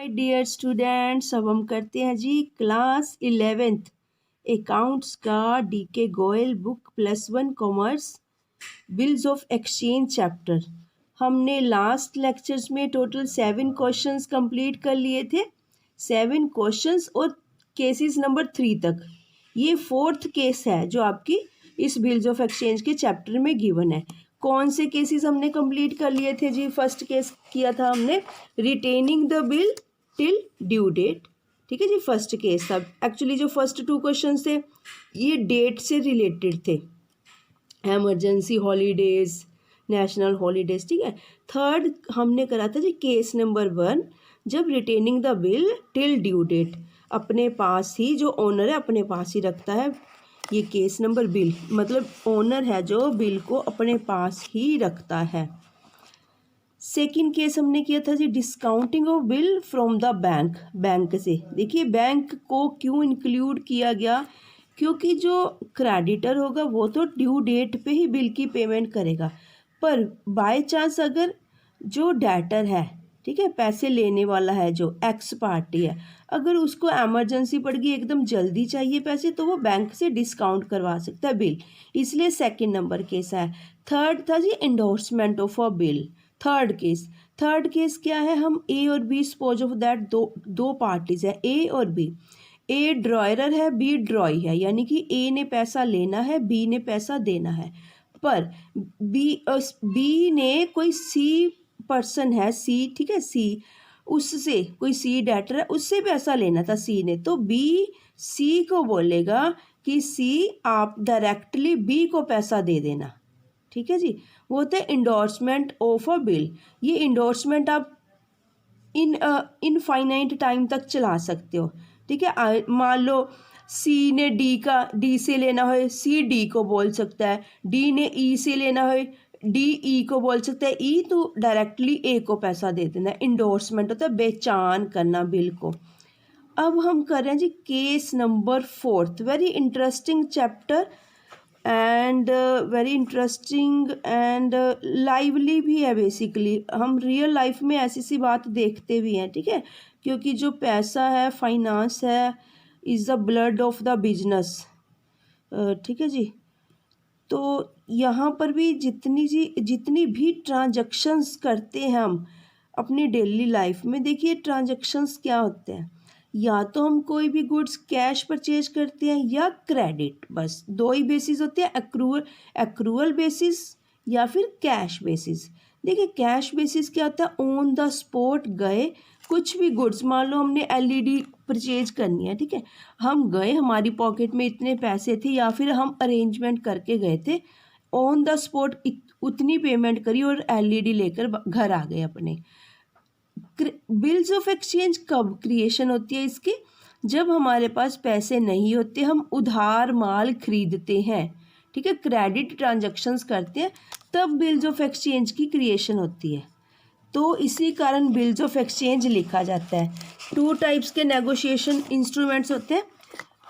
My dear students, अब हम करते हैं जी क्लास 11th अकाउंट्स का DK Goyal book +1 commerce bills of exchange chapter. हमने लास्ट लेक्चर्स में टोटल 7 क्वेश्चंस कंप्लीट कर लिए थे, 7 क्वेश्चंस और केसेस नंबर 3 तक। ये 4th केस है जो आपकी इस बिल्स ऑफ एक्सचेंज के चैप्टर में गिवन है। कौन से केसेस हमने कंप्लीट कर लिए थे जी? फर्स्ट केस किया था हमने retaining the bill till due date. ठीक है जी, फर्स्ट केस था। एक्चुअली जो फर्स्ट 2 क्वेश्चन थे ये डेट से रिलेटेड थे, एमरजेंसी हॉलीडेज, नेशनल हॉलीडेज। ठीक है। थर्ड हमने करा था जी केस नंबर 1, जब retaining the bill till due date, अपने पास ही जो ओनर है अपने पास ही रखता है। ये केस नंबर बिल मतलब ओनर है जो बिल को अपने पास ही रखता है। सेकंड केस हमने किया था जी discounting of bill from the bank, bank से। देखिए बैंक को क्यों इंक्लूड किया गया, क्योंकि जो क्रेडिटर होगा वो तो ड्यू डेट पे ही बिल की पेमेंट करेगा, पर बाय चांस अगर जो डेटर है, ठीक है, पैसे लेने वाला है, जो एक्स पार्टी है, अगर उसको एमरजेंसी पड़ गई, एकदम जल्दी चाहिए पैसे, तो वो बैंक से डिस्काउंट करवा सकता है बिल, इसलिए सेकंड नंबर केस है। थर्ड था जी endorsement of a bill, third case क्या है? हम ए और बी, सपोज ऑफ दैट दो पार्टीज है ए और बी, ए ड्रॉयरर है, बी ड्रॉई है, यानी कि ए ने पैसा लेना है, बी ने पैसा देना है, पर बी ने कोई सी पर्सन है, सी, ठीक है, सी, उससे कोई सी डेटर है, उससे पैसा लेना था सी ने, तो बी सी को बोलेगा कि सी आप डायरेक्टली बी को पैसा दे देना। ठीक है जी, वो होता है इंडोर्समेंट ऑफ अ बिल। ये इंडोर्समेंट आप इनफाइनाइट टाइम तक चला सकते हो। ठीक है, मान लो सी ने डी से लेना हो, सी डी को बोल सकता है, डी ने ई से लेना हो, डी ई को बोल सकता है, ई तो डायरेक्टली ए को पैसा दे देना। इंडोर्समेंट होता है बेचान करना बिल को। अब हम कर रहे हैं जी case number 4, very interesting chapter and very interesting and lively भी है। बेसिकली हम रियल लाइफ में ऐसी सी बात देखते भी हैं। ठीक है, क्योंकि जो पैसा है, फाइनेंस है, is the blood of the business. ठीक है जी, तो यहाँ पर भी जितनी भी ट्रांजैक्शंस करते हैं हम अपनी डेली लाइफ में, देखिए ट्रांजैक्शंस क्या होते हैं, या तो हम कोई भी गुड्स कैश परचेज करते हैं या क्रेडिट, बस 2 ही बेसिस होते हैं, एक्रूअल बेसिस या फिर कैश बेसिस। देखिए कैश बेसिस क्या होता है? ऑन द स्पॉट गए, कुछ भी गुड्स, मान लो हमने एलईडी परचेज करनी है, ठीक है, हम गए, हमारी पॉकेट में इतने पैसे थे या फिर हम अरेंजमेंट करके गए थे, ऑन द स्पॉट उतनी पेमेंट करी और एलईडी लेकर घर आ गए अपने। बिल्स ऑफ एक्सचेंज कब क्रिएशन होती है इसकी? जब हमारे पास पैसे नहीं होते, हम उधार माल खरीदते हैं, ठीक है, क्रेडिट ट्रांजैक्शंस करते हैं, तब बिल्स ऑफ एक्सचेंज की क्रिएशन होती है। तो इसी कारण बिल्स ऑफ एक्सचेंज लिखा जाता है। 2 टाइप्स के नेगोशिएशन इंस्ट्रूमेंट्स होते हैं,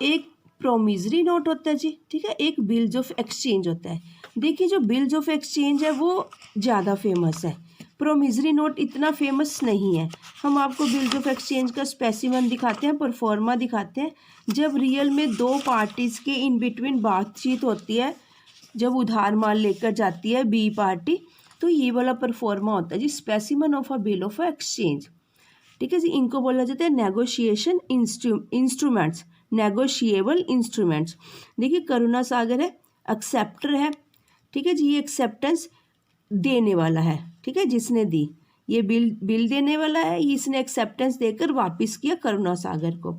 एक प्रोमिसरी नोट होता है जी, ठीक है, एक बिल्स ऑफ एक्सचेंज होता है। देखिए जो बिल्स ऑफ एक्सचेंज है वो ज़्यादा फेमस है, प्रोमिसरी नोट इतना फेमस नहीं है। हम आपको बिल्स ऑफ एक्सचेंज का स्पेसिमन दिखाते हैं, परफॉर्मा दिखाते हैं, जब रियल में 2 पार्टीज़ के इन बिटवीन बातचीत होती है, जब उधार माल लेकर जाती है बी पार्टी, तो ये वाला परफॉर्मा होता है जी specimen of a bill of exchange. ठीक है जी, इनको बोला जाता है नेगोशिएशन इंस्ट्रूमेंट्स, नेगोशिएबल इंस्ट्रूमेंट्स। देखिए करुणा सागर है, एक्सेप्टर है, ठीक है जी, ये एक्सेप्टेंस देने वाला है, ठीक है, जिसने दी, ये बिल देने वाला है, इसने एक्सेप्टेंस देकर वापस किया करुणा सागर को।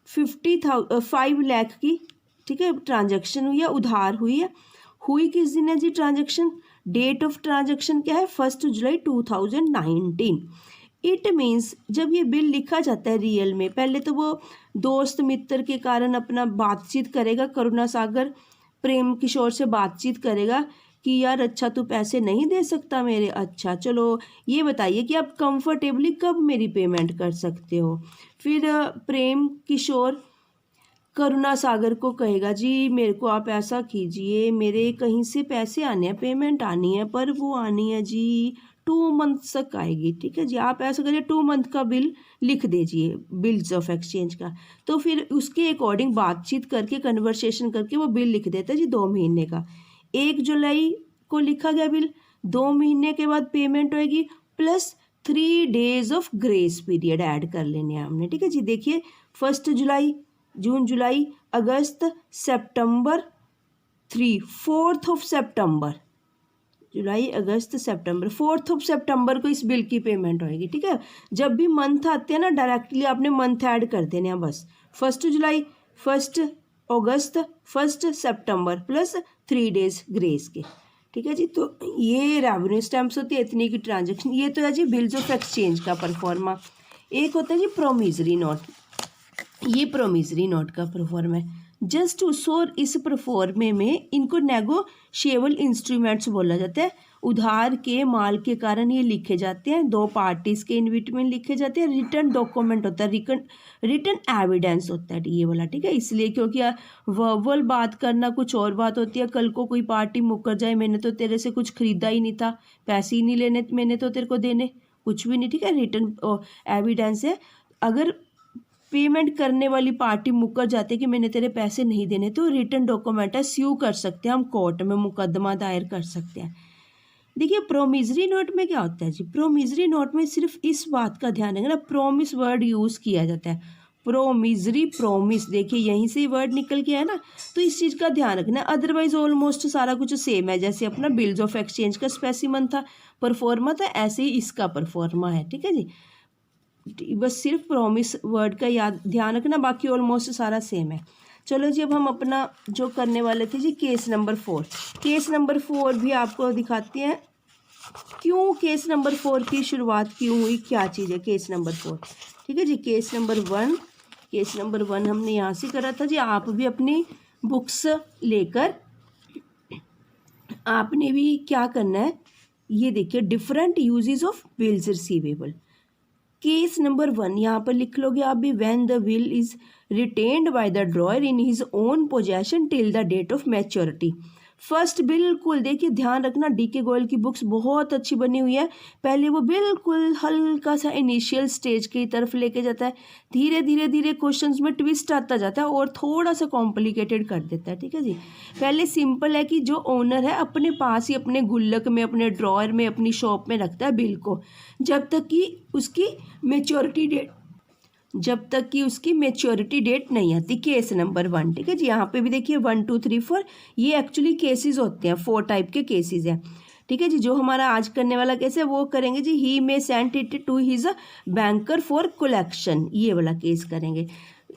5 लाख की, ठीक है, ट्रांजैक्शन हुई है, उधार हुई किस दिन है जी ट्रांजैक्शन? डेट ऑफ ट्रांजैक्शन क्या है? 1 जुलाई 2019। इट मीन्स जब ये बिल लिखा जाता है रियल में, पहले तो वो दोस्त मित्र के कारण अपना बातचीत करेगा, करुणा सागर प्रेम किशोर से बातचीत करेगा कि यार अच्छा तू पैसे नहीं दे सकता मेरे, अच्छा चलो ये बताइए कि आप कंफर्टेबली कब मेरी पेमेंट कर सकते हो। फिर प्रेम किशोर करुणा सागर को कहेगा जी मेरे को आप ऐसा कीजिए, मेरे कहीं से पैसे आने हैं, पेमेंट आनी है, पर वो आनी है जी 2 मंथ तक आएगी। ठीक है जी, आप ऐसा करिए 2 मंथ का बिल लिख दीजिए बिल्स ऑफ एक्सचेंज का, तो फिर उसके अकॉर्डिंग बातचीत करके कन्वर्सेशन करके वो बिल लिख देता है जी 2 महीने का। 1 जुलाई को लिखा गया बिल, 2 महीने के बाद पेमेंट होएगी plus 3 days of grace period add कर लेने हैं हमने। ठीक है जी, देखिए 1 जुलाई, जून, जुलाई, अगस्त, सितंबर 3, 4 सितंबर, जुलाई, अगस्त, सितंबर, 4 सितंबर को इस बिल की पेमेंट होएगी। ठीक है, जब भी मंथ आते हैं ना डायरेक्टली आपने मंथ ऐड कर देने हैं बस। 1 जुलाई, 1 अगस्त, 1 सितंबर प्लस 3 डेज ग्रेस के। ठीक है जी, तो ये रेवेन्यू स्टैम्प्स होती है इतनी की ट्रांजेक्शन। ये तो है जी बिल्स ऑफ एक्सचेंज का परफॉर्मा। एक होता है जी प्रोमिसरी नोट, ये प्रोमिसरी नोट का परफॉर्म है। जस्ट और इस परफॉर्मे में इनको नेगोशिएबल इंस्ट्रूमेंट्स बोला जाता है। उधार के माल के कारण ये लिखे जाते हैं, 2 पार्टीज के इनविटमेंट लिखे जाते हैं, रिटर्न डॉक्यूमेंट होता है, रिटर्न एविडेंस होता है ये वाला। ठीक है, इसलिए क्योंकि वर्बल बात करना कुछ और बात होती है, कल को कोई पार्टी मुकर जाए, मैंने तो तेरे से कुछ खरीदा ही नहीं था, पैसे ही नहीं लेने, मैंने तो तेरे को देने कुछ भी नहीं। ठीक है, रिटर्न एविडेंस है। अगर पेमेंट करने वाली पार्टी मुकर जाते कि मैंने तेरे पैसे नहीं देने, तो रिटर्न डॉक्यूमेंट है, स्यू कर सकते हैं हम, कोर्ट में मुकदमा दायर कर सकते हैं। देखिए प्रोमिसरी नोट में क्या होता है जी, प्रोमिसरी नोट में सिर्फ इस बात का ध्यान रखना, प्रोमिस वर्ड यूज़ किया जाता है। प्रोमिसरी, प्रोमिस, देखिए यहीं से ही वर्ड निकल के है ना, तो इस चीज़ का ध्यान रखना। अदरवाइज ऑलमोस्ट सारा कुछ सेम है, जैसे अपना बिल्स ऑफ एक्सचेंज का स्पेसिमन था, परफॉर्मा था, ऐसे ही इसका परफॉर्मा है। ठीक है जी, बस सिर्फ प्रॉमिस वर्ड का याद ध्यान रखना, बाकी ऑलमोस्ट सारा सेम है। चलो जी, अब हम अपना जो करने वाले थे जी केस नंबर 4, केस नंबर 4 भी आपको दिखाते हैं क्यों केस नंबर 4 की शुरुआत क्यों हुई, क्या चीज़ है केस नंबर 4। ठीक है जी, केस नंबर 1, केस नंबर 1 हमने यहाँ से करा था जी। आप भी अपनी बुक्स लेकर आपने भी क्या करना है, ये देखिए different uses of bills receivable. Case number 1 यहाँ पर लिख लोगे आप भी, when the bill is retained by the drawer in his own possession till the date of maturity. First बिल्कुल देखिए ध्यान रखना, डीके गोयल की बुक्स बहुत अच्छी बनी हुई है। पहले वो बिल्कुल हल्का सा इनिशियल स्टेज की तरफ लेके जाता है, धीरे धीरे धीरे क्वेश्चंस में ट्विस्ट आता जाता है और थोड़ा सा कॉम्प्लिकेटेड कर देता है। ठीक है जी, पहले सिंपल है कि जो ओनर है अपने पास ही अपने गुल्लक में, अपने ड्रॉयर में, अपनी शॉप में रखता है बिल को, जब तक कि उसकी मैच्योरिटी डेट नहीं आती। Case number 1। ठीक है जी, यहाँ पे भी देखिए 1 2 3 4 ये एक्चुअली केसेस होते हैं, 4 टाइप के केसेस हैं। ठीक है जी, जो हमारा आज करने वाला केस है वो करेंगे जी, he may send it to his banker for collection, ये वाला केस करेंगे।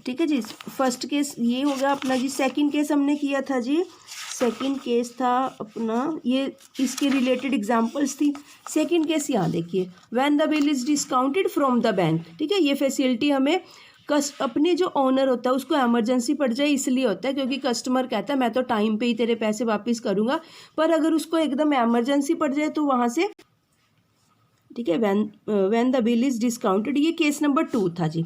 ठीक है जी, फर्स्ट केस ये हो गया अपना जी। सेकंड केस हमने किया था जी, सेकंड केस था अपना, ये इसके रिलेटेड एग्जांपल्स थी। सेकंड केस यहाँ देखिए, when the bill is discounted from the bank. ठीक है, ये फैसिलिटी हमें अपने जो ओनर होता है उसको इमरजेंसी पड़ जाए इसलिए होता है, क्योंकि कस्टमर कहता है मैं तो टाइम पे ही तेरे पैसे वापस करूँगा, पर अगर उसको एकदम इमरजेंसी पड़ जाए तो वहाँ से। ठीक है, when the bill is discounted, ये केस नंबर 2 था जी।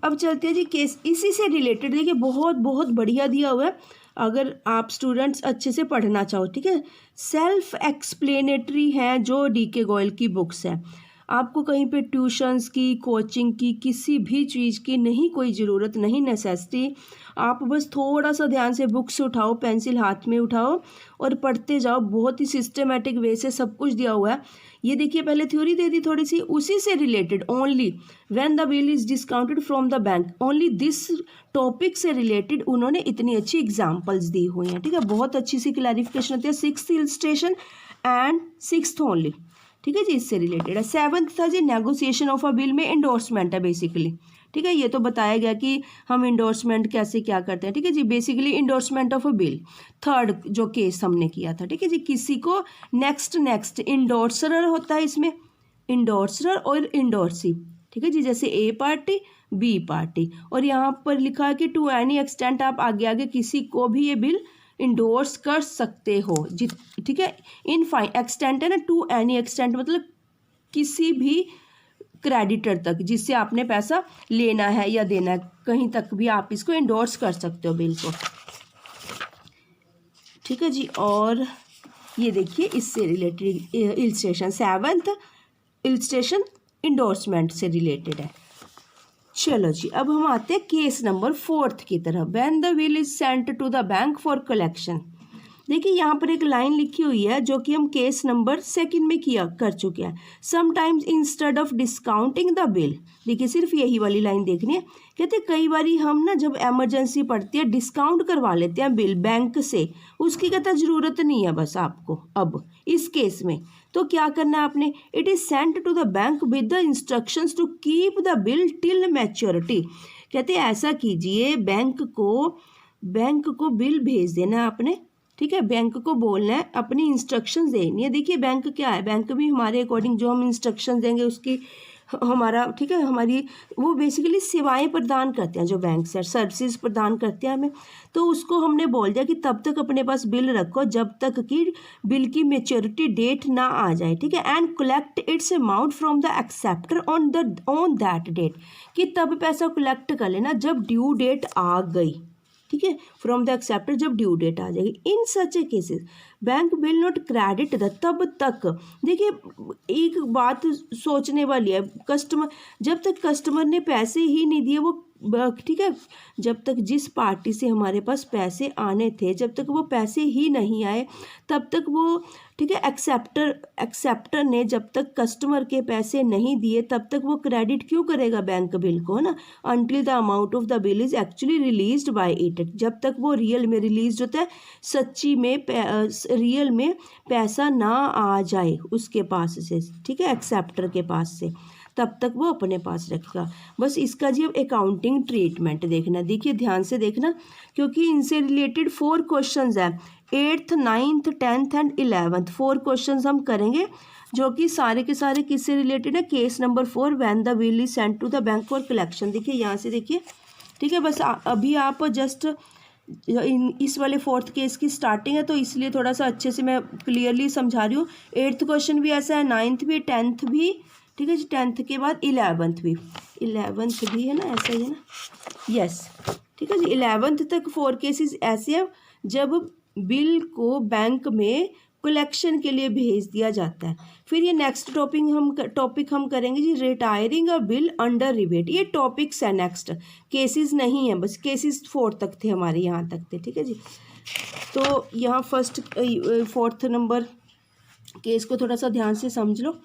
अब चलते हैं जी केस इसी से रिलेटेड, देखिए बहुत बहुत बढ़िया दिया हुआ है अगर आप स्टूडेंट्स अच्छे से पढ़ना चाहो। ठीक है, सेल्फ एक्सप्लेनेटरी है जो डीके गोयल की बुक्स है, आपको कहीं पे ट्यूशन्स की, कोचिंग की, किसी भी चीज़ की नहीं कोई ज़रूरत, नहीं नेसेसिटी। आप बस थोड़ा सा ध्यान से बुक्स उठाओ, पेंसिल हाथ में उठाओ और पढ़ते जाओ, बहुत ही सिस्टमेटिक वे से सब कुछ दिया हुआ है। ये देखिए पहले थ्योरी दे दी थोड़ी सी, उसी से related only when the bill is discounted from the bank, only this topic से रिलेटेड उन्होंने इतनी अच्छी एग्जांपल्स दी हुई हैं। ठीक है, बहुत अच्छी सी क्लैरिफिकेशन होती है। 6th illustration and 6th only. ठीक है जी, इससे रिलेटेड है। 7th था जी, नेगोशिएशन ऑफ अ बिल में इंडोर्समेंट है बेसिकली। ठीक है, ये तो बताया गया कि हम इंडोर्समेंट कैसे क्या करते हैं। ठीक है जी, basically endorsement of a bill. 3rd जो केस हमने किया था। ठीक है जी, किसी को नेक्स्ट इंडोर्सर होता है इसमें, इंडोर्सर और इंडोर्सी। ठीक है जी, जैसे ए पार्टी बी पार्टी, और यहाँ पर लिखा है कि टू एनी एक्सटेंट, आप आगे किसी को भी ये बिल इंडोर्स कर सकते हो। ठीक है, इन फाइन एक्सटेंट है ना, टू एनी एक्सटेंट मतलब किसी भी क्रेडिटर तक जिससे आपने पैसा लेना है या देना है, कहीं तक भी आप इसको इंडोर्स कर सकते हो बिल को। ठीक है जी, और ये देखिए इससे related illustration 7th illustration endorsement से रिलेटेड है। चलो जी, अब हम आते हैं केस नंबर 4 की तरफ। When the bill is sent to the bank for collection. देखिए यहाँ पर एक लाइन लिखी हुई है जो कि हम केस नंबर 2 में कर चुके हैं। Sometimes instead of discounting the bill, देखिए सिर्फ यही वाली लाइन देखनी है। कहते कई बारी हम ना जब इमरजेंसी पड़ती है डिस्काउंट करवा लेते हैं बिल बैंक से, उसकी कहता ज़रूरत नहीं है बस आपको। अब इस केस में तो क्या करना है आपने, it is sent to the bank with the instructions to keep the bill till maturity. कहते ऐसा कीजिए, बैंक को बिल भेज देना है आपने, ठीक है। बैंक को बोलना है, अपनी इंस्ट्रक्शंस देनी है। देखिए बैंक क्या है, बैंक भी हमारे अकॉर्डिंग जो हम इंस्ट्रक्शंस देंगे उसकी हमारा, ठीक है, हमारी वो बेसिकली सेवाएं प्रदान करते हैं, जो बैंक से सर्विसेज प्रदान करते हैं हमें। तो उसको हमने बोल दिया कि तब तक अपने पास बिल रखो जब तक कि बिल की मेच्योरिटी डेट ना आ जाए, ठीक है। And collect its amount from the acceptor on that date, कि तब पैसा कलेक्ट कर लेना जब ड्यू डेट आ गई, ठीक है, फ्रॉम द एक्सेप्टर जब ड्यू डेट आ जाएगी। In such a cases bank will not credit the, तब तक देखिए एक बात सोचने वाली है, कस्टमर जब तक कस्टमर ने पैसे ही नहीं दिए वो, ठीक है, जब तक जिस पार्टी से हमारे पास पैसे आने थे जब तक वो पैसे ही नहीं आए तब तक वो, ठीक है, एक्सेप्टर ने जब तक कस्टमर के पैसे नहीं दिए तब तक वो क्रेडिट क्यों करेगा बैंक बिल को, है ना। Until the amount of the bill is actually released by it, जब तक वो रियल में रिलीज होता है, सच्ची में रियल में पैसा ना आ जाए उसके पास से, ठीक है, एक्सेप्टर के पास से, तब तक वो अपने पास रखेगा। बस इसका जी अब अकाउंटिंग ट्रीटमेंट देखना, देखिए ध्यान से देखना क्योंकि इनसे रिलेटेड 4 क्वेश्चंस हैं, 8th 9th 10th and 11th 4 questions हम करेंगे जो कि सारे के सारे किससे रिलेटेड है, case number 4 when the bill is sent to the bank for collection. देखिए यहाँ से देखिए, ठीक है, बस अभी आप जस्ट इस वाले 4th केस की स्टार्टिंग है तो इसलिए थोड़ा सा अच्छे से मैं क्लियरली समझा रही हूँ। 8th क्वेश्चन भी ऐसा है, 9th भी, 10th भी, ठीक है जी, 10th के बाद 11th भी है ना, ऐसा ही है ना, यस, ठीक है जी। 11th तक 4 केसेस ऐसे हैं जब बिल को बैंक में कलेक्शन के लिए भेज दिया जाता है। फिर ये नेक्स्ट टॉपिक हम करेंगे जी, retiring a bill under rebate. ये टॉपिक्स है, नेक्स्ट केसेस नहीं है, बस केसेस 4 तक थे हमारे, यहाँ तक थे, ठीक है जी। तो यहाँ 4th नंबर केस को थोड़ा सा ध्यान से समझ लो।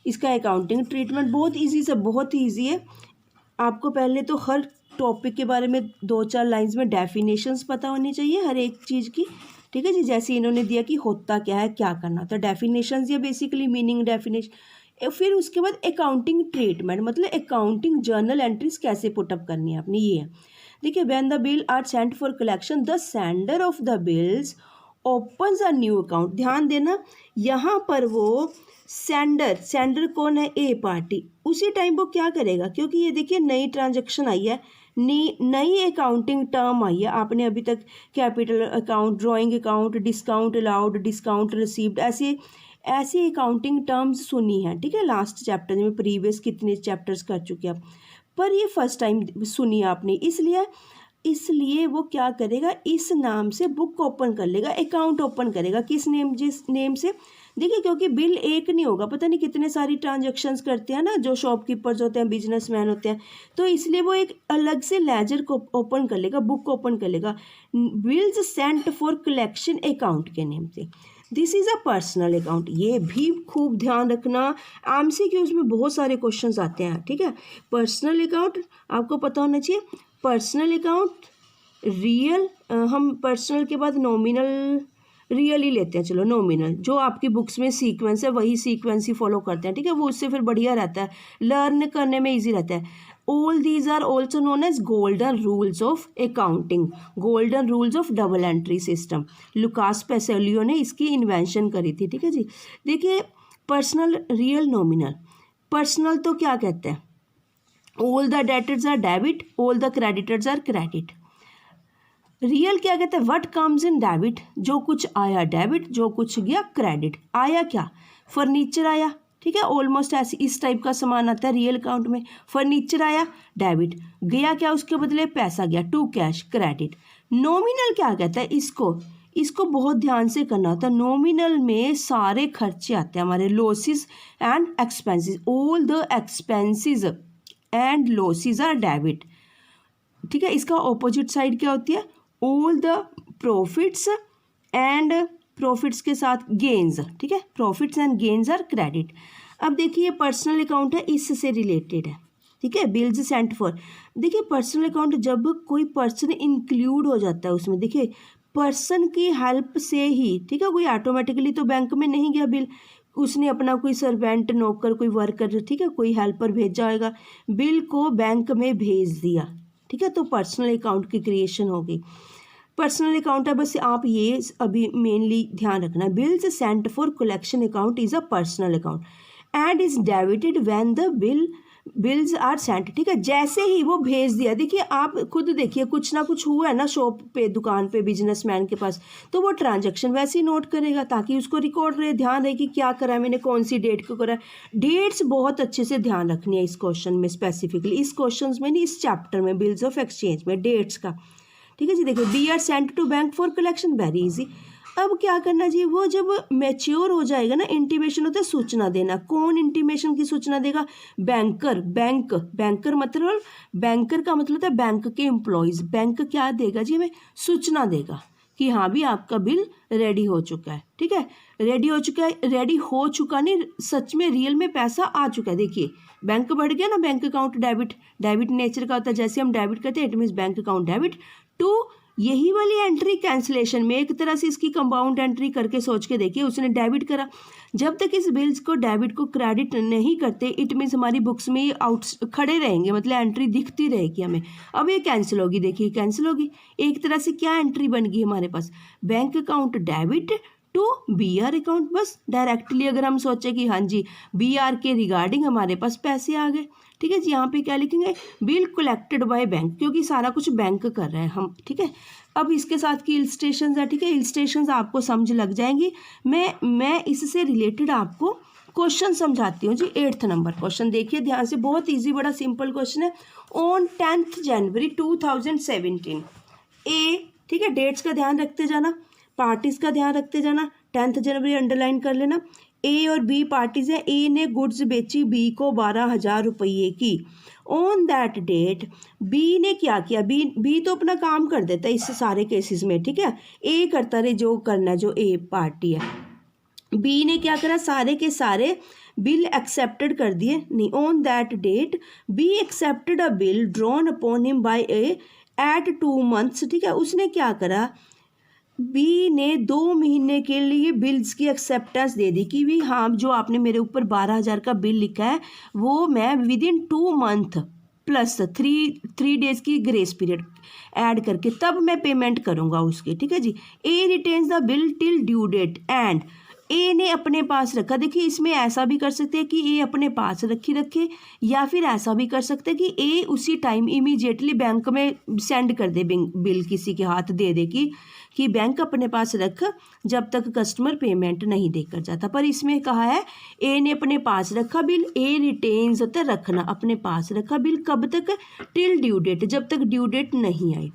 इसका अकाउंटिंग ट्रीटमेंट बहुत ईजी से बहुत ईजी है। आपको पहले तो हर टॉपिक के बारे में 2-4 लाइंस में डेफिनेशंस पता होनी चाहिए हर एक चीज़ की, ठीक है जी। जैसे इन्होंने दिया कि होता क्या है, क्या करना, तो डेफिनेशंस, ये बेसिकली मीनिंग डेफिनेशन। फिर उसके बाद अकाउंटिंग ट्रीटमेंट, मतलब अकाउंटिंग जर्नल एंट्रीज कैसे पुटअप करनी है आपने, ये है। देखिए when the bill are sent for collection the sender of the bills opens a new account. ध्यान देना यहाँ पर वो सेंडर कौन है, ए पार्टी, उसी टाइम वो क्या करेगा, क्योंकि ये देखिए नई ट्रांजैक्शन आई है, नई अकाउंटिंग टर्म आई है। आपने अभी तक capital account, drawing account, discount allowed, discount received, ऐसे अकाउंटिंग टर्म्स सुनी है, ठीक है, लास्ट चैप्टर में। प्रीवियस कितने चैप्टर्स कर चुके हैं, पर ये फर्स्ट टाइम सुनी आपने, इसलिए वो क्या करेगा, इस नाम से बुक ओपन कर लेगा, अकाउंट ओपन करेगा। किस नेम, जिस नेम से, देखिए क्योंकि बिल एक नहीं होगा, पता नहीं कितने सारी ट्रांजैक्शंस करते हैं ना जो शॉपकीपर्स होते हैं, बिजनेसमैन होते हैं, तो इसलिए वो एक अलग से लेजर को ओपन कर लेगा, बुक ओपन कर लेगा, bills sent for collection account के नेम से। This is a personal account. ये भी खूब ध्यान रखना, MCQs में बहुत सारे क्वेश्चंस आते हैं, ठीक है। पर्सनल अकाउंट आपको पता होना चाहिए। पर्सनल अकाउंट, रियल, हम पर्सनल के बाद नॉमिनल, रियल ही लेते हैं, चलो नॉमिनल, जो आपकी बुक्स में सीक्वेंस है वही सीक्वेंस ही फॉलो करते हैं, ठीक है, वो उससे फिर बढ़िया रहता है, लर्न करने में ईजी रहता है। All these are also known as golden rules of accounting, golden rules of double entry system. Lucas Pacioli ने इसकी इन्वेंशन करी थी, ठीक है जी। देखिए पर्सनल, रियल, नॉमिनल। पर्सनल तो क्या कहते हैं, all the debtors are debit, all the creditors are credit. Real क्या कहते हैं, व्हाट कम्स इन डेबिट, जो कुछ आया डेबिट, जो कुछ गया क्रेडिट। आया क्या, फर्नीचर आया, ठीक है, ऑलमोस्ट ऐसे इस टाइप का सामान आता है रियल अकाउंट में। फर्नीचर आया डेबिट, गया क्या उसके बदले, पैसा गया, टू कैश क्रेडिट। नॉमिनल क्या कहता है, इसको इसको बहुत ध्यान से करना होता है। नॉमिनल में सारे खर्चे आते हैं हमारे, losses and expenses, all the expenses and losses are debit. ठीक है, इसका ऑपोजिट साइड क्या होती है, all the profits and profits के साथ गेन्स। ठीक है, profits and gains are credit. अब देखिए पर्सनल अकाउंट है, इससे रिलेटेड है। ठीक है, बिल्स सेंट फॉर, देखिए पर्सनल अकाउंट जब कोई पर्सन इंक्लूड हो जाता है उसमें, देखिए पर्सन की हेल्प से ही, ठीक है, कोई ऑटोमेटिकली तो बैंक में नहीं गया बिल, उसने अपना कोई सर्वेंट, नौकर, कोई वर्कर, ठीक है, कोई हेल्पर भेजा होगा, बिल को बैंक में भेज दिया। ठीक है, तो पर्सनल अकाउंट की क्रिएशन हो गई। पर्सनल अकाउंट है, बस आप ये अभी मेनली ध्यान रखना, bills sent for collection account is a personal account and is debited when the bills are sent. ठीक है, जैसे ही वो भेज दिया, देखिए आप खुद देखिए कुछ ना कुछ हुआ है ना शॉप पे, दुकान पे, बिजनेसमैन के पास, तो वो ट्रांजैक्शन वैसे ही नोट करेगा ताकि उसको रिकॉर्ड रहे, ध्यान रहे कि क्या करा है मैंने, कौन सी डेट को करा है। डेट्स बहुत अच्छे से ध्यान रखनी है इस क्वेश्चन में, स्पेसिफिकली इस क्वेश्चन में नहीं, इस चैप्टर में बिल्स ऑफ एक्सचेंज में डेट्स का। ठीक है जी, देखिए B R sent to bank for collection, very easy. अब क्या करना जी, वो जब मैच्योर हो जाएगा ना, इंटीमेशन होता है सूचना देना। कौन इंटीमेशन की सूचना देगा, बैंकर। बैंकर मतलब, बैंकर का मतलब है बैंक के एम्प्लॉयज़। बैंक क्या देगा जी, हमें सूचना देगा कि हाँ भी आपका बिल रेडी हो चुका है। ठीक है, रेडी हो चुका है, रेडी हो चुका नहीं, सच में रियल में पैसा आ चुका है। देखिए बैंक बढ़ गया ना, बैंक अकाउंट डेबिट नेचर का होता है, जैसे हम डेबिट करते हैं it means bank account debit to, यही वाली एंट्री कैंसिलेशन में एक तरह से इसकी कंपाउंड एंट्री करके सोच के देखिए, उसने डेबिट करा। जब तक इस बिल्स को डेबिट को क्रेडिट नहीं करते, इट मीन्स हमारी बुक्स में ये आउट खड़े रहेंगे, मतलब एंट्री दिखती रहेगी हमें। अब ये कैंसिल होगी, देखिए कैंसिल होगी, एक तरह से क्या एंट्री बन गई हमारे पास, bank account debit to B R account. बस डायरेक्टली अगर हम सोचें कि हाँ जी बी आर के रिगार्डिंग हमारे पास पैसे आ गए। ठीक है जी, यहाँ पे क्या लिखेंगे, बिल कलेक्टेड बाय बैंक, क्योंकि सारा कुछ बैंक कर रहे हैं हम। ठीक है, अब इसके साथ की इलस्ट्रेशंस है। ठीक है, इलस्ट्रेशंस आपको समझ लग जाएंगी। मैं इससे रिलेटेड आपको क्वेश्चन समझाती हूँ जी। 8th नंबर क्वेश्चन देखिए ध्यान से, बहुत ईजी, बड़ा सिंपल क्वेश्चन है। ऑन 10th जनवरी 2017 ए, ठीक है, डेट्स का ध्यान रखते जाना, पार्टीज का ध्यान रखते जाना। 10th जनवरी अंडरलाइन कर लेना। ए और बी पार्टीज हैं, ए ने गुड्स बेची बी को 12,000 रुपये की। ऑन दैट डेट बी ने क्या किया, बी तो अपना काम कर देता है इस सारे केसेस में। ठीक है, ए करता रहे जो करना, जो ए पार्टी है। बी ने क्या करा, सारे के सारे बिल एक्सेप्टेड कर दिए नहीं। On that date B accepted a bill drawn upon him by A at 2 months। ठीक है, उसने क्या करा, बी ने 2 महीने के लिए बिल्स की एक्सेप्टेंस दे दी कि भी हाँ जो आपने मेरे ऊपर 12,000 का बिल लिखा है वो मैं within 2 month plus 3 days की ग्रेस पीरियड ऐड करके तब मैं पेमेंट करूँगा उसकी। ठीक है जी, A retains the bill till due date and A ने अपने पास रखा। देखिए इसमें ऐसा भी कर सकते हैं कि ए अपने पास रखे, या फिर ऐसा भी कर सकते हैं कि ए उसी टाइम इमीडिएटली बैंक में सेंड कर दे, बिल किसी के हाथ दे दे कि बैंक अपने पास रख जब तक कस्टमर पेमेंट नहीं देकर जाता। पर इसमें कहा है ए ने अपने पास रखा बिल, ए रिटेन्स होता है रखना, अपने पास रखा बिल कब तक, टिल ड्यू डेट, जब तक ड्यू डेट नहीं आई।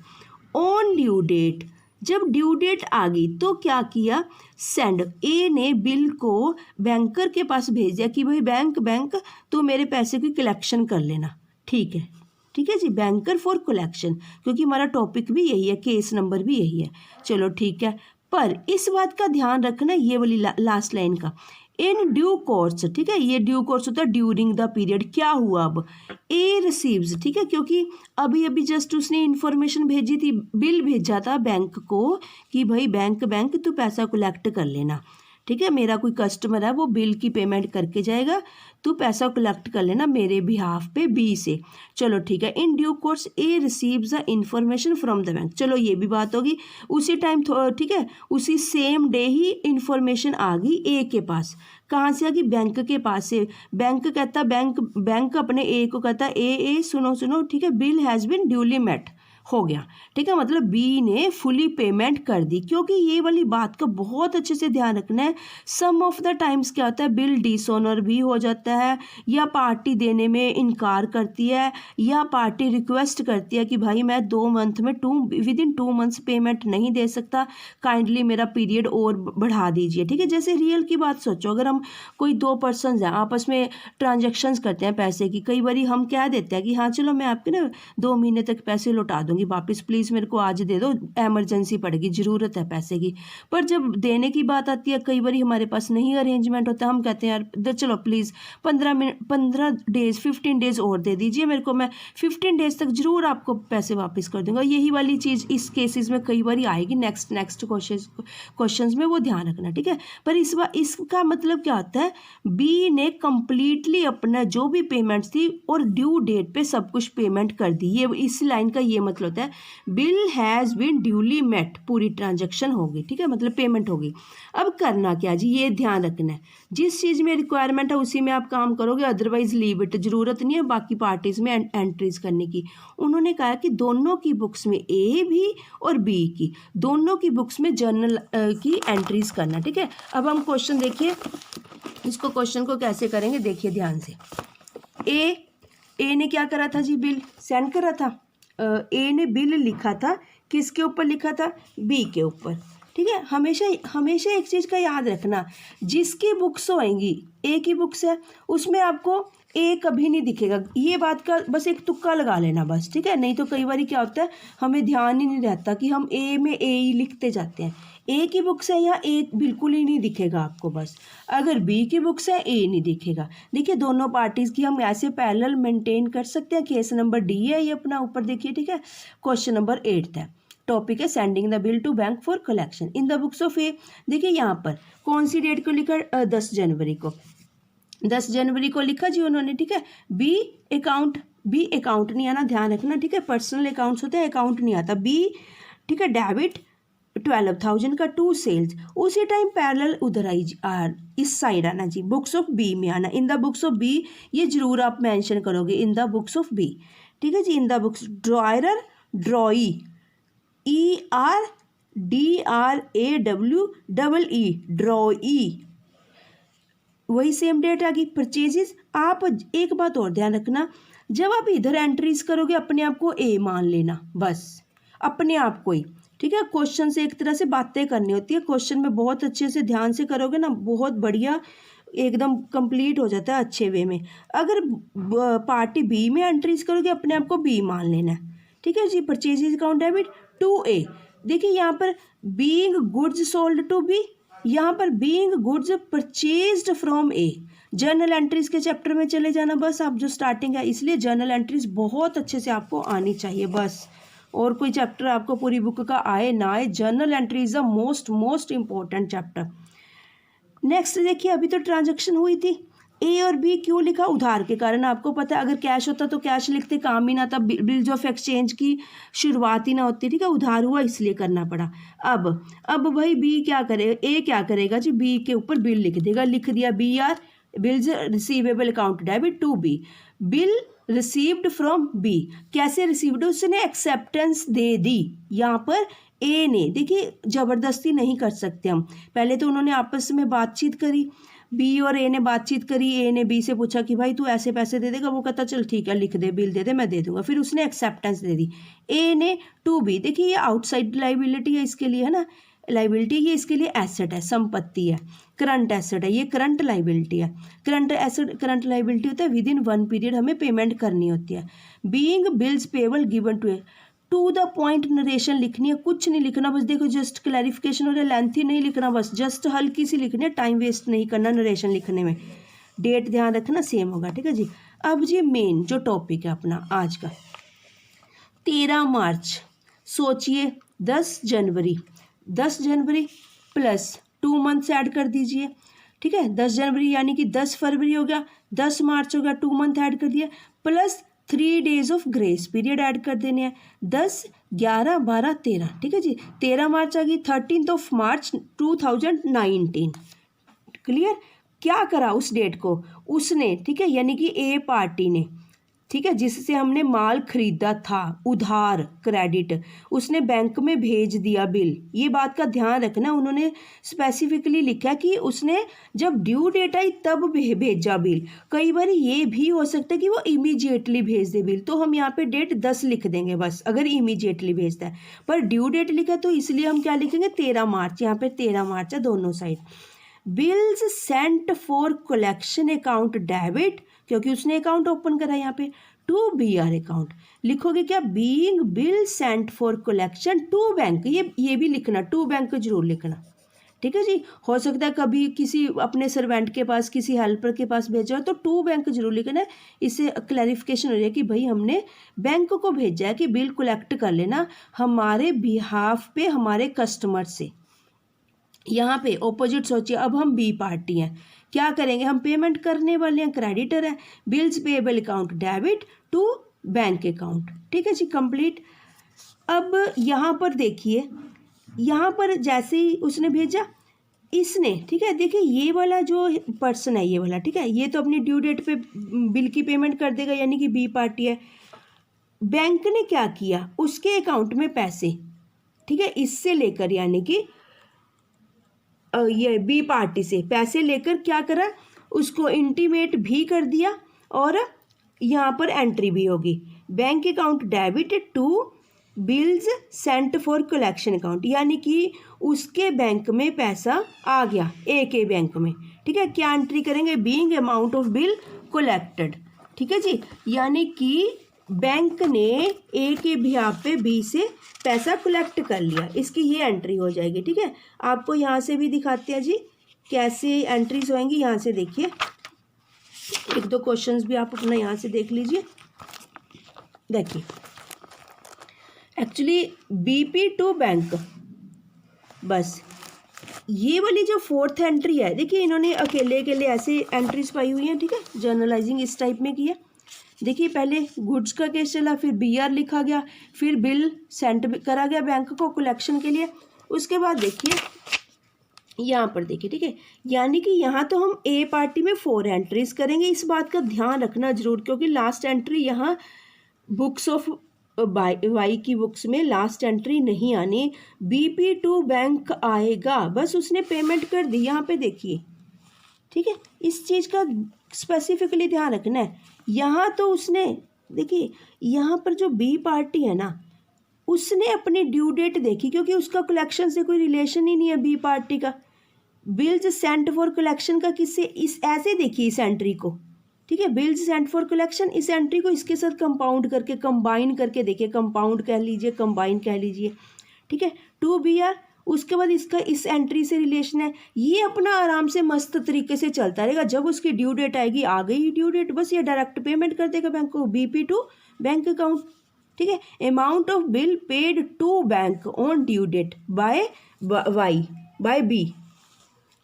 ऑन ड्यू डेट, जब ड्यू डेट आ गई तो क्या किया, सेंड, ए ने बिल को बैंकर के पास भेज दिया कि भाई बैंक तो मेरे पैसे की कलेक्शन कर लेना। ठीक है जी, बैंकर फॉर कलेक्शन, क्योंकि हमारा टॉपिक भी यही है, केस नंबर भी यही है। चलो ठीक है, पर इस बात का ध्यान रखना, ये वाली लास्ट लाइन का, इन ड्यू कोर्स। ठीक है, ये ड्यू कोर्स होता है ड्यूरिंग द पीरियड। क्या हुआ, अब ए रिसीव्स, ठीक है, क्योंकि अभी जस्ट उसने इन्फॉर्मेशन भेजी थी, बिल भेजा था बैंक को कि भाई बैंक तू पैसा कलेक्ट कर लेना। ठीक है, मेरा कोई कस्टमर है वो बिल की पेमेंट करके जाएगा, तू पैसा कलेक्ट कर लेना मेरे बिहाफ पे बी से। चलो ठीक है, in due course A receives the information from the bank. चलो ये भी बात होगी, उसी टाइम ठीक है, उसी सेम डे ही इंफॉर्मेशन आ गई ए के पास। कहाँ से आ गई, बैंक के पास से। बैंक कहता, बैंक अपने ए को कहता, ए सुनो, ठीक है, bill has been duly met, हो गया, ठीक है। मतलब बी ने फुली पेमेंट कर दी, क्योंकि ये वाली बात का बहुत अच्छे से ध्यान रखना है। सम ऑफ द टाइम्स क्या होता है, बिल डिसऑनर भी हो जाता है, या पार्टी देने में इनकार करती है, या पार्टी रिक्वेस्ट करती है कि भाई मैं 2 मंथ में विद इन 2 मंथ्स पेमेंट नहीं दे सकता, काइंडली मेरा पीरियड और बढ़ा दीजिए, ठीक है। जैसे रियल की बात सोचो, अगर हम कोई 2 पर्सन हैं आपस में ट्रांजेक्शन्स करते हैं पैसे की, कई बार हम कह देते हैं कि हाँ चलो मैं आपके ना 2 महीने तक पैसे लौटा दूंगी वापस, प्लीज़ मेरे को आज दे दो, एमरजेंसी पड़ेगी, ज़रूरत है पैसे की। पर जब देने की बात आती है, कई बार हमारे पास नहीं अरेंजमेंट होता, हम कहते हैं यार चलो प्लीज़ 15 डेज़ 15 डेज़ और दे दीजिए मेरे को, मैं 15 डेज़ तक ज़रूर आपको पैसे वापस कर दूंगा। यही वाली चीज़ इस केसेस में कई बार आएगी, नेक्स्ट क्वेश्चंस में, वो ध्यान रखना, ठीक है। पर इस बार इसका मतलब क्या होता है, बी ने कंप्लीटली अपना जो भी पेमेंट्स थी और ड्यू डेट पे सब कुछ पेमेंट कर दी। ये इस लाइन का ये मतलब होता है bill has been duly met, पूरी ट्रांजैक्शन होगी, ठीक है, मतलब पेमेंट होगी। अब करना क्या जी, ये ध्यान रखना है, जिस चीज़ में रिक्वायरमेंट है उसी में आप काम करोगे, अदरवाइज लीव इट, ज़रूरत नहीं है बाकी पार्टीज़ में एंट्रीज करने की। उन्होंने कहा कि दोनों की बुक्स में, ए भी और बी की, दोनों की बुक्स में जर्नल की एंट्रीज करना, ठीक है। अब हम क्वेश्चन देखिए, इसको क्वेश्चन को कैसे करेंगे देखिए ध्यान से। ए ने क्या करा था जी, बिल सेंड करा था। ए ने बिल लिखा था, किसके ऊपर लिखा था, बी के ऊपर, ठीक है। हमेशा एक चीज़ का याद रखना, जिसकी बुक्स होएंगी, ए की बुक्स है उसमें आपको ए कभी नहीं दिखेगा, ये बात का बस एक तुक्का लगा लेना बस, ठीक है। नहीं तो कई बार क्या होता है, हमें ध्यान ही नहीं रहता कि हम ए में ए ही लिखते जाते हैं। ए की बुक्स है यहाँ ए बिल्कुल ही नहीं दिखेगा आपको, बस अगर बी की बुक्स है ए नहीं दिखेगा। देखिए दोनों पार्टीज़ की हम ऐसे पैरेलल मेंटेन कर सकते हैं। केस नंबर डी है ये अपना, ऊपर देखिए, ठीक है। क्वेश्चन नंबर 8 है, टॉपिक है sending the bill to bank for collection in the books of A. देखिए यहाँ पर कौन सी डेट को लिखा, 10 जनवरी को, 10 जनवरी को लिखा जी उन्होंने, ठीक है। बी अकाउंट नहीं आना, ध्यान रखना, ठीक है। पर्सनल अकाउंट्स होते हैं, अकाउंट नहीं आता। बी, ठीक है, डेबिट 12,000 का टू सेल्स, उसी टाइम पैरेलल उधर आई इस साइड आना जी, बुक्स ऑफ बी में आना। In the books of B ये जरूर आप मेंशन करोगे, in the books of B, ठीक है जी। In the books, drawer, drawee, ERDRAWEE, drawee, वही सेम डेट आ गई। परचेजेस, आप एक बात और ध्यान रखना, जब आप इधर एंट्रीज करोगे अपने आप को ए मान लेना, बस अपने आप को ही, ठीक है। क्वेश्चन से एक तरह से बातें करनी होती है, क्वेश्चन में बहुत अच्छे से ध्यान से करोगे ना, बहुत बढ़िया एकदम कंप्लीट हो जाता है अच्छे वे में। अगर पार्टी बी में एंट्रीज करोगे अपने आप को बी मान लेना है, ठीक है जी। Purchases account debit to A, देखिए यहाँ पर being goods sold to B, यहाँ पर being goods purchased from A. Journal entries के चैप्टर में चले जाना बस आप, जो स्टार्टिंग है, इसलिए जर्नल एंट्रीज बहुत अच्छे से आपको आनी चाहिए बस। और कोई चैप्टर आपको पूरी बुक का आए ना आए, journal entry is the most important chapter. Next देखिए, अभी तो ट्रांजैक्शन हुई थी, ए और बी क्यों लिखा, उधार के कारण। आपको पता है अगर कैश होता तो कैश लिखते, काम ही ना था, बिल्स ऑफ एक्सचेंज की शुरुआत ही ना होती, ठीक है। उधार हुआ इसलिए करना पड़ा। अब भाई बी क्या करे, ए क्या करेगा जी, बी के ऊपर बिल लिख देगा, लिख दिया BR, bills receivable account debit to B, bill received from B. कैसे रिसीव्ड, उसने एक्सेप्टेंस दे दी। यहाँ पर ए ने, देखिए ज़बरदस्ती नहीं कर सकते हम, पहले तो उन्होंने आपस में बातचीत करी, बी और ए ने बातचीत करी, ए ने बी से पूछा कि भाई तू ऐसे पैसे दे देगा, वो कहता चल ठीक है लिख दे, बिल दे दे, मैं दे दूंगा, फिर उसने एक्सेप्टेंस दे दी। ए ने टू बी, देखिए ये आउटसाइड लाइबिलिटी है इसके लिए, है ना, लाइबिलिटी, ये इसके लिए एसेट है, संपत्ति है, करंट एसेट है, ये करंट लाइबिलिटी है। करंट एसेट, करंट लाइबिलिटी होता है विद इन 1 पीरियड हमें पेमेंट करनी होती है। Being bills payable given to A, to the point narration लिखनी है, कुछ नहीं लिखना, बस देखो जस्ट क्लैरिफिकेशन हो रहा है, लेंथी नहीं लिखना, बस जस्ट हल्की सी लिखनी है, टाइम वेस्ट नहीं करना नरेशन लिखने में। डेट ध्यान रखना सेम होगा, ठीक है जी। अब जी मेन जो टॉपिक है अपना आज का, 13 मार्च, सोचिए 10 जनवरी, 10 जनवरी प्लस 2 मंथ्स ऐड कर दीजिए, ठीक है। 10 जनवरी यानी कि 10 फरवरी हो गया, 10 मार्च हो गया, 2 मंथ ऐड कर दिया, plus 3 days of grace period add कर देने हैं, 10, 11, 12, 13, ठीक है जी। 13 मार्च आ गई, 13 मार्च 2019, क्लियर। क्या करा उस डेट को उसने, ठीक है, यानी कि ए पार्टी ने ठीक है, जिससे हमने माल खरीदा था, उधार क्रेडिट, उसने बैंक में भेज दिया बिल। ये बात का ध्यान रखना, उन्होंने स्पेसिफिकली लिखा कि उसने जब ड्यू डेट आई तब भेजा बिल। कई बार ये भी हो सकता है कि वो इमीडिएटली भेज दे बिल, तो हम यहाँ पे डेट 10 लिख देंगे बस, अगर इमीडिएटली भेजता है। पर ड्यू डेट लिखा तो इसलिए हम क्या लिखेंगे 13 मार्च, यहाँ पे 13 मार्च है दोनों side. Bills sent for collection account debit, क्योंकि उसने अकाउंट ओपन करा यहाँ पे, टू BR अकाउंट। लिखोगे क्या, being bill sent for collection to bank, ये भी लिखना, टू बैंक जरूर लिखना। ठीक है जी, हो सकता है कभी किसी अपने सर्वेंट के पास, किसी हेल्पर के पास भेजा हो तो टू बैंक जरूर लिखना है। इससे क्लैरिफिकेशन हो जाए कि भाई हमने बैंक को भेजा है कि बिल कलेक्ट कर लेना हमारे बिहाफ पे, हमारे कस्टमर से। यहाँ पे ऑपोजिट सोचिए, अब हम बी पार्टी हैं, क्या करेंगे, हम पेमेंट करने वाले हैं, क्रेडिटर है, bills payable account debit to bank account. ठीक है जी, कंप्लीट। अब यहाँ पर देखिए, यहाँ पर जैसे ही उसने भेजा इसने, ठीक है, देखिए ये वाला जो पर्सन है, ये वाला, ठीक है, ये तो अपनी ड्यू डेट पे बिल की पेमेंट कर देगा, यानी कि बी पार्टी है। बैंक ने क्या किया, उसके अकाउंट में पैसे, ठीक है, इससे लेकर, यानी कि ये बी पार्टी से पैसे लेकर क्या करा, उसको इंटीमेट भी कर दिया, और यहाँ पर एंट्री भी होगी, bank account debit to bills sent for collection account, यानी कि उसके बैंक में पैसा आ गया, ए के बैंक में। ठीक है, क्या एंट्री करेंगे, being amount of bill collected. ठीक है जी, यानी कि बैंक ने ए के बिहाफ पे बी से पैसा कलेक्ट कर लिया, इसकी ये एंट्री हो जाएगी। ठीक है, आपको यहाँ से भी दिखाते हैं जी कैसे एंट्रीज होंगी। यहाँ से देखिए, एक दो क्वेश्चंस भी आप अपना यहाँ से देख लीजिए। देखिए, एक्चुअली BP टू बैंक, बस ये वाली जो फोर्थ एंट्री है, देखिए इन्होंने अकेले अकेले ऐसे एंट्रीज पाई हुई हैं। ठीक है, जर्नलाइजिंग इस टाइप में की है। देखिए, पहले गुड्स का केस चला, फिर BR लिखा गया, फिर बिल सेंड करा गया बैंक को कलेक्शन के लिए। उसके बाद देखिए यहाँ पर देखिए, ठीक है, यानी कि यहाँ तो हम ए पार्टी में 4 एंट्रीज करेंगे। इस बात का ध्यान रखना जरूर, क्योंकि लास्ट एंट्री यहाँ बुक्स ऑफ वाई की बुक्स में लास्ट एंट्री नहीं आनी, BP टू बैंक आएगा, बस उसने पेमेंट कर दी। यहाँ पे देखिए, ठीक है, इस चीज़ का स्पेसिफिकली ध्यान रखना है। यहाँ तो उसने, देखिए यहाँ पर जो बी पार्टी है ना, उसने अपनी ड्यू डेट देखी, क्योंकि उसका कलेक्शन से कोई रिलेशन ही नहीं है बी पार्टी का। बिल्स सेंट फॉर कलेक्शन का किससे, इस ऐसे देखिए इस एंट्री को। ठीक है, बिल्स सेंट फॉर कलेक्शन, इस एंट्री को इसके साथ कंपाउंड करके, कंबाइन करके देखिए, कंपाउंड कह लीजिए, कंबाइन कह लीजिए। ठीक है, टू BR, उसके बाद इसका इस एंट्री से रिलेशन है। ये अपना आराम से मस्त तरीके से चलता रहेगा। जब उसकी ड्यू डेट आएगी, आ गई ड्यू डेट, बस ये डायरेक्ट पेमेंट कर देगा बैंक को, BP टू बैंक अकाउंट। ठीक है, amount of bill paid to bank on due date by B।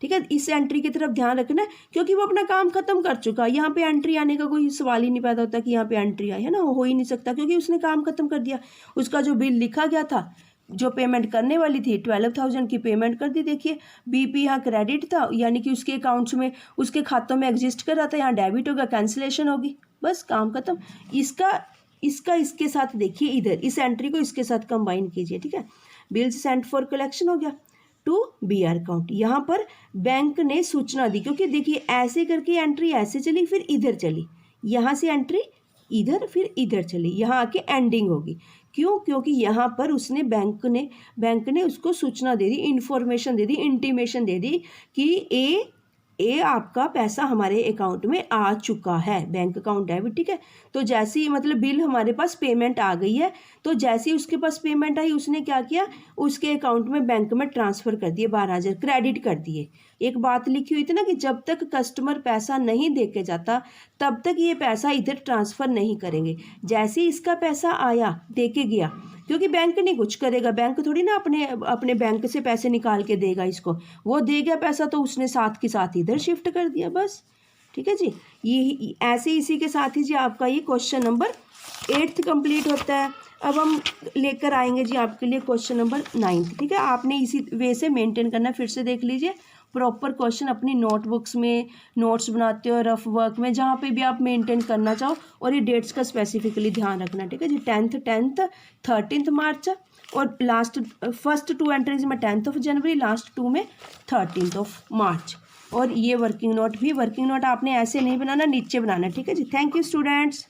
ठीक है, इस एंट्री की तरफ ध्यान रखना, क्योंकि वो अपना काम खत्म कर चुका है। यहाँ पे एंट्री आने का कोई सवाल ही नहीं पैदा होता कि यहाँ पे एंट्री आई है ना, हो ही नहीं सकता, क्योंकि उसने काम खत्म कर दिया। उसका जो बिल लिखा गया था, जो पेमेंट करने वाली थी 12,000 की पेमेंट कर दी। देखिए, BP यहाँ क्रेडिट था, यानी कि उसके अकाउंट्स में, उसके खातों में एग्जिस्ट कर रहा था, यहाँ डेबिट होगा, कैंसिलेशन होगी, बस काम खत्म। इसका इसके साथ देखिए, इधर इस एंट्री को इसके साथ कंबाइन कीजिए। ठीक है, बिल्स सेंट फॉर कलेक्शन हो गया टू BR अकाउंट। यहाँ पर बैंक ने सूचना दी, क्योंकि देखिए ऐसे करके एंट्री ऐसे चली, फिर इधर चली, यहाँ से एंट्री इधर, फिर इधर चली, यहाँ आके एंडिंग होगी। क्यों, क्योंकि यहाँ पर उसने बैंक ने उसको सूचना दे दी, इन्फॉर्मेशन दे दी, इंटीमेशन दे दी कि ए आपका पैसा हमारे अकाउंट में आ चुका है, बैंक अकाउंट डेबिट। ठीक है, तो जैसे ही मतलब बिल हमारे पास पेमेंट आ गई है, तो जैसे ही उसके पास पेमेंट आई, उसने क्या किया, उसके अकाउंट में बैंक में ट्रांसफ़र कर दिए, 12,000 क्रेडिट कर दिए। एक बात लिखी हुई थी ना कि जब तक कस्टमर पैसा नहीं दे के जाता, तब तक ये पैसा इधर ट्रांसफ़र नहीं करेंगे। जैसे ही इसका पैसा आया, दे के गया, क्योंकि बैंक नहीं कुछ करेगा, बैंक थोड़ी ना अपने बैंक से पैसे निकाल के देगा इसको, वो दे गया पैसा तो उसने साथ के साथ इधर शिफ्ट कर दिया, बस। ठीक है जी, ये ऐसे इसी के साथ ही जी आपका ये क्वेश्चन नंबर 8 कंप्लीट होता है। अब हम लेकर आएंगे जी आपके लिए क्वेश्चन नंबर 9। ठीक है, आपने इसी वे से मेंटेन करना, फिर से देख लीजिए। प्रॉपर क्वेश्चन अपनी नोटबुक्स में, नोट्स बनाते हो, रफ वर्क में, जहाँ पे भी आप मेंटेन करना चाहो, और ये डेट्स का स्पेसिफिकली ध्यान रखना, ठीक है जी। 10th 13 मार्च, और लास्ट फर्स्ट 2 एंट्रीज में 10 जनवरी, लास्ट 2 में 13 मार्च। और ये वर्किंग नोट आपने ऐसे नहीं बनाना, नीचे बनाना, ठीक है जी। Thank you students.